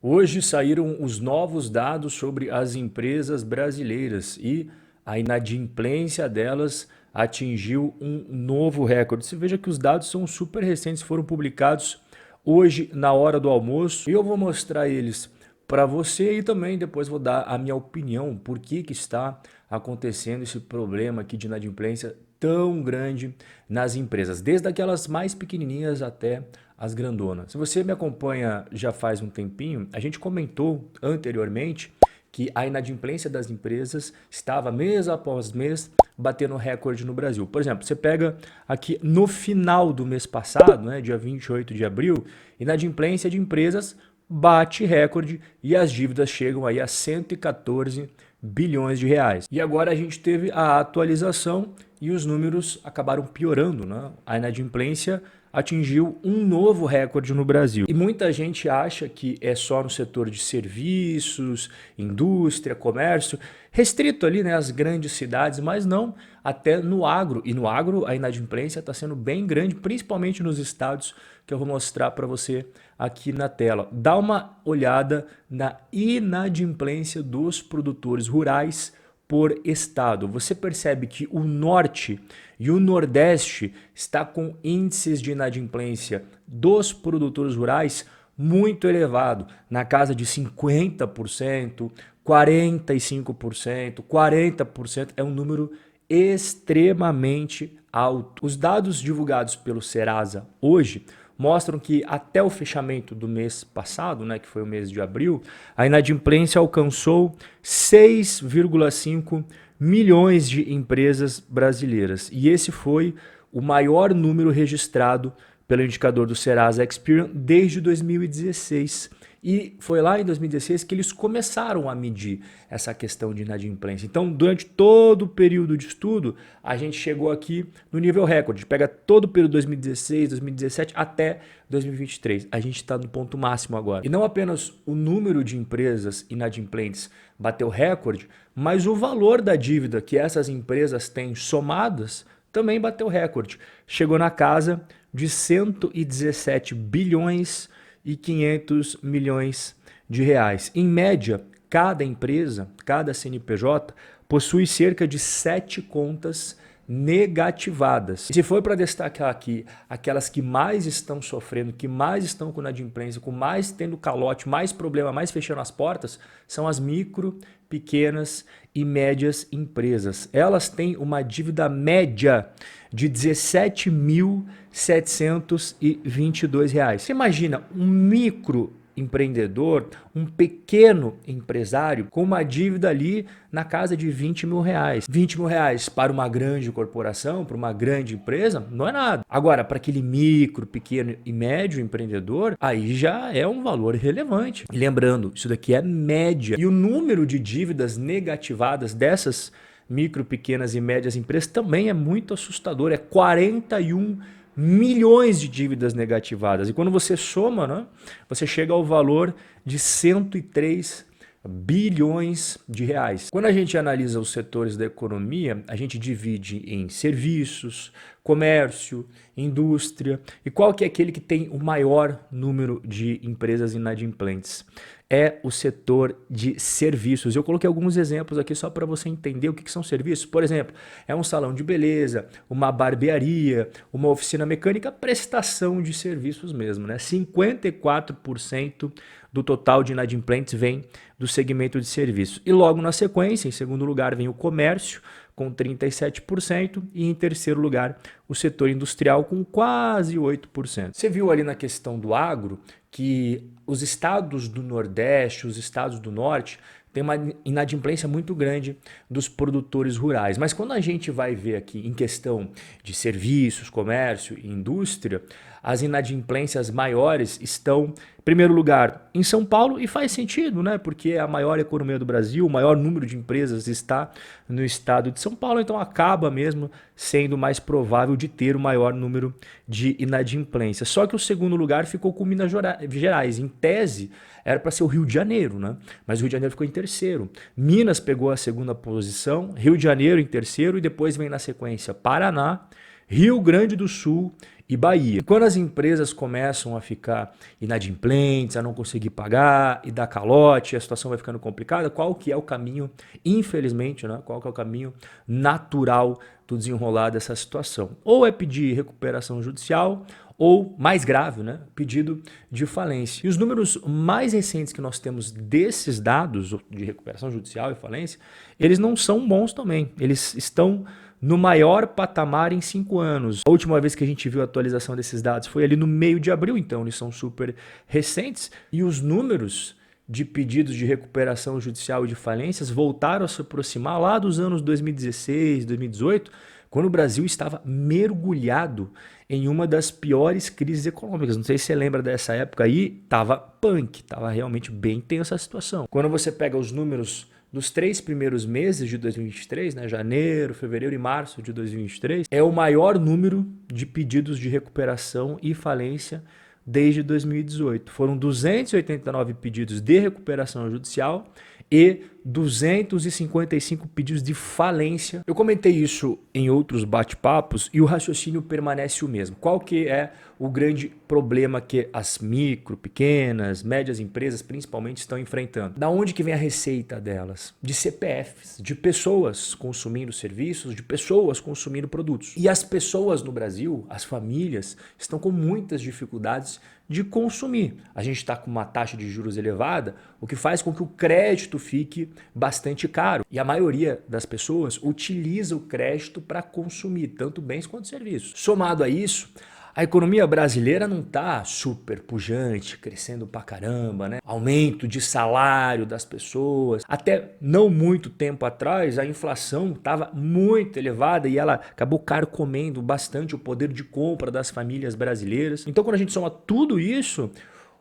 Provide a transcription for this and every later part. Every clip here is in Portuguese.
Hoje saíram os novos dados sobre as empresas brasileiras e a inadimplência delas atingiu um novo recorde. Você veja que os dados são super recentes, foram publicados hoje na hora do almoço e eu vou mostrar eles para você e também depois vou dar a minha opinião por que está acontecendo esse problema aqui de inadimplência tão grande nas empresas, desde aquelas mais pequenininhas até as grandonas. Se você me acompanha já faz um tempinho, a gente comentou anteriormente que a inadimplência das empresas estava mês após mês batendo recorde no Brasil. Por exemplo, você pega aqui no final do mês passado, né, dia 28 de abril, inadimplência de empresas bate recorde e as dívidas chegam aí a 114 bilhões de reais. E agora a gente teve a atualização e os números acabaram piorando, né? A inadimplência atingiu um novo recorde no Brasil. E muita gente acha que é só no setor de serviços, indústria, comércio, restrito ali, né, às grandes cidades, mas não, até no agro. E no agro a inadimplência está sendo bem grande, principalmente nos estados que eu vou mostrar para você aqui na tela. Dá uma olhada na inadimplência dos produtores rurais por estado. Você percebe que o norte e o nordeste está com índices de inadimplência dos produtores rurais muito elevado, na casa de 50%, 45%, 40%, é um número extremamente alto. Os dados divulgados pelo Serasa hoje mostram que até o fechamento do mês passado, né, que foi o mês de abril, a inadimplência alcançou 6,5 milhões de empresas brasileiras. E esse foi o maior número registrado pelo indicador do Serasa Experian desde 2016. E foi lá em 2016 que eles começaram a medir essa questão de inadimplência. Então, durante todo o período de estudo, a gente chegou aqui no nível recorde. Pega todo o período 2016, 2017 até 2023. A gente está no ponto máximo agora. E não apenas o número de empresas inadimplentes bateu recorde, mas o valor da dívida que essas empresas têm somadas também bateu recorde. Chegou na casa de 117 bilhões e 500 milhões de reais. Em média, cada empresa, cada CNPJ, possui cerca de 7 contas negativadas. E se for para destacar aqui aquelas que mais estão sofrendo, que mais estão com inadimplência, com mais tendo calote, mais problema, mais fechando as portas, são as micro, pequenas e médias empresas. Elas têm uma dívida média de R$ 17.722. Você imagina um microempreendedor, um pequeno empresário com uma dívida ali na casa de R$ 20 mil. R$ 20 mil para uma grande corporação, para uma grande empresa, não é nada. Agora, para aquele micro, pequeno e médio empreendedor, aí já é um valor relevante. E lembrando, isso daqui é média. E o número de dívidas negativadas dessas micro, pequenas e médias empresas também é muito assustador. É 41 milhões de dívidas negativadas. E quando você soma, né, você chega ao valor de 103 bilhões de reais. Quando a gente analisa os setores da economia, a gente divide em serviços, comércio, indústria. E qual que é aquele que tem o maior número de empresas inadimplentes? É o setor de serviços. Eu coloquei alguns exemplos aqui só para você entender o que são serviços. Por exemplo, é um salão de beleza, uma barbearia, uma oficina mecânica, prestação de serviços mesmo, né? 54% do total de inadimplentes vem do segmento de serviços. E logo na sequência, em segundo lugar, vem o comércio, com 37%, e em terceiro lugar, o setor industrial, com quase 8%. Você viu ali na questão do agro que os estados do Nordeste, os estados do Norte, tem uma inadimplência muito grande dos produtores rurais. Mas quando a gente vai ver aqui em questão de serviços, comércio e indústria, as inadimplências maiores estão, em primeiro lugar, em São Paulo, e faz sentido, né? Porque é a maior economia do Brasil, o maior número de empresas está no estado de São Paulo, então acaba mesmo sendo mais provável de ter o maior número de inadimplência. Só que o segundo lugar ficou com Minas Gerais. Em tese, era para ser o Rio de Janeiro, né? Mas o Rio de Janeiro ficou em terceiro. Minas pegou a segunda posição, Rio de Janeiro em terceiro, e depois vem na sequência Paraná, Rio Grande do Sul e Bahia. E quando as empresas começam a ficar inadimplentes, a não conseguir pagar e dar calote, a situação vai ficando complicada, qual que é o caminho, infelizmente, né? Qual que é o caminho natural do desenrolar dessa situação? Ou é pedir recuperação judicial, ou, mais grave, né, pedido de falência. E os números mais recentes que nós temos desses dados de recuperação judicial e falência, eles não são bons também. Eles estão no maior patamar em 5 anos. A última vez que a gente viu a atualização desses dados foi ali no meio de abril, então eles são super recentes. E os números de pedidos de recuperação judicial e de falências voltaram a se aproximar lá dos anos 2016, 2018, quando o Brasil estava mergulhado em uma das piores crises econômicas. Não sei se você lembra dessa época aí, estava punk, estava realmente bem tensa a situação. Quando você pega os números dos 3 primeiros meses de 2023, né, janeiro, fevereiro e março de 2023, é o maior número de pedidos de recuperação e falência desde 2018. Foram 289 pedidos de recuperação judicial e 255 pedidos de falência. Eu comentei isso em outros bate-papos e o raciocínio permanece o mesmo. Qual que é o grande problema que as micro, pequenas, médias empresas principalmente estão enfrentando? Da onde que vem a receita delas? De CPFs, de pessoas consumindo serviços, de pessoas consumindo produtos. E as pessoas no Brasil, as famílias, estão com muitas dificuldades de consumir. A gente está com uma taxa de juros elevada, o que faz com que o crédito fique bastante caro. E a maioria das pessoas utiliza o crédito para consumir tanto bens quanto serviços. Somado a isso, a economia brasileira não está super pujante, crescendo pra caramba, né? Aumento de salário das pessoas. Até não muito tempo atrás, a inflação estava muito elevada e ela acabou carcomendo bastante o poder de compra das famílias brasileiras. Então, quando a gente soma tudo isso,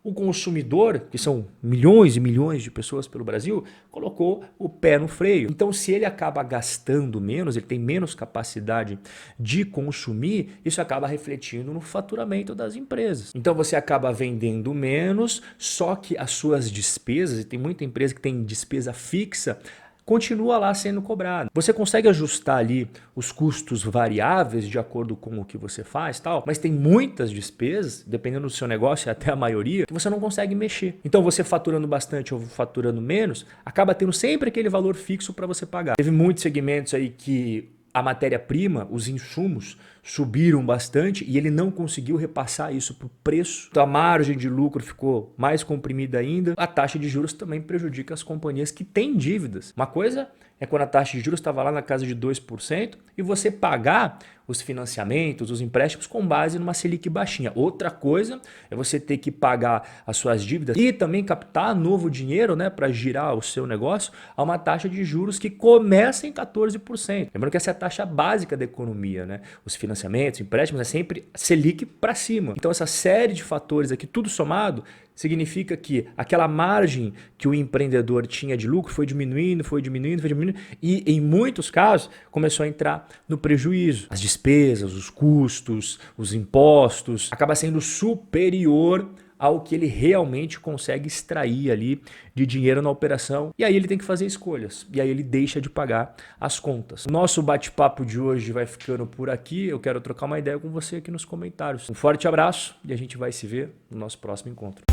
o consumidor, que são milhões e milhões de pessoas pelo Brasil, colocou o pé no freio. Então, se ele acaba gastando menos, ele tem menos capacidade de consumir, isso acaba refletindo no faturamento das empresas. Então, você acaba vendendo menos, só que as suas despesas, e tem muita empresa que tem despesa fixa, continua lá sendo cobrado. Você consegue ajustar ali os custos variáveis de acordo com o que você faz, tal, mas tem muitas despesas, dependendo do seu negócio, até a maioria, que você não consegue mexer. Então você faturando bastante ou faturando menos, acaba tendo sempre aquele valor fixo para você pagar. Teve muitos segmentos aí que a matéria-prima, os insumos, subiram bastante e ele não conseguiu repassar isso para o preço. Então a margem de lucro ficou mais comprimida ainda. A taxa de juros também prejudica as companhias que têm dívidas. Uma coisa é quando a taxa de juros estava lá na casa de 2% e você pagar os financiamentos, os empréstimos com base numa Selic baixinha. Outra coisa é você ter que pagar as suas dívidas e também captar novo dinheiro, né, para girar o seu negócio a uma taxa de juros que começa em 14%. Lembrando que essa é a taxa básica da economia, né? Os financiamentos, empréstimos é sempre Selic para cima. Então essa série de fatores aqui, tudo somado, significa que aquela margem que o empreendedor tinha de lucro foi diminuindo, e em muitos casos começou a entrar no prejuízo. As despesas, os custos, os impostos, acaba sendo superior ao que ele realmente consegue extrair ali de dinheiro na operação. E aí ele tem que fazer escolhas. E aí ele deixa de pagar as contas. Nosso bate-papo de hoje vai ficando por aqui. Eu quero trocar uma ideia com você aqui nos comentários. Um forte abraço e a gente vai se ver no nosso próximo encontro.